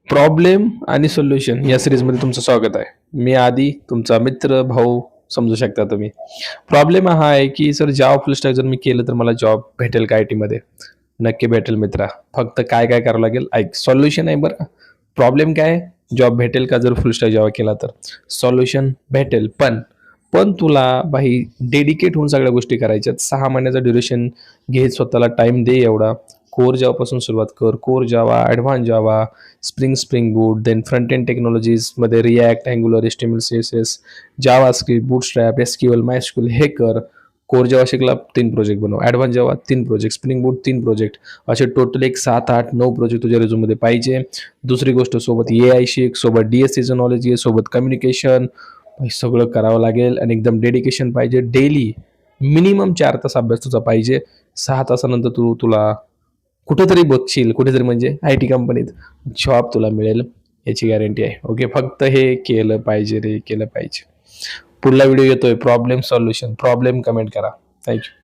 Problem आणि solution या सिरीजमध्ये तुमचं स्वागत आहे. मी आदी तुमचा मित्र, भाऊ समजू शकता तुम्ही. प्रॉब्लेम हा आहे, की सर जावा फुल स्टॅक जर मी केलं तर मला जॉब भेटेल का आय-टीमध्ये? नक्की भेटेल मित्रा. फक्त काय-काय करावं लागेल? ऐक सोल्युशन आहे बरं. प्रॉब्लेम काय आहे? जॉब भेटेल का जर फुल स्टॅक जावा केला तर? सोल्युशन भेटेल. पण पण तुला भाई डेडिकेट होऊन सगळ्या गोष्टी करायच्यात. 6 महिन्याचा ड्युरेशन घे, स्वतःला टाईम दे एवढा. कोर जावापासून सुरुवात कर. Core Java, advance Java, Spring Boot, then front end टेक्नॉलॉजीजमध्ये React, Angular, HTML, CSS, JavaScript, Bootstrap, SQL, MySQL हे कर. कोर जावा शिकला 3 प्रोजेक्ट बनव. ॲडव्हान्स जावा 3 प्रोजेक्ट. स्प्रिंग बूट 3 प्रोजेक्ट. असे टोटल एक 7, 8, 9 प्रोजेक्ट तुझ्या रिझ्यूममध्ये पाहिजे. दुसरी गोष्ट सोबत AI शिक, सोबत DSCचं नॉलेज घे, सोबत कम्युनिकेशन हे सगळं करावं लागेल आणि एकदम डेडिकेशन पाहिजे. डेली मिनिमम 4 तास अभ्यास तुझा पाहिजे. 6 तासानंतर तुला कुठेतरी बघशील, कुठेतरी म्हणजे आय-टी कंपनीत जॉब तुला मिळेल याची गॅरंटी आहे. ओके. फक्त हे केलं पाहिजे रे, केलं पाहिजे. पुढला व्हिडिओ येतोय प्रॉब्लेम सोल्युशन. प्रॉब्लेम कमेंट करा. थँक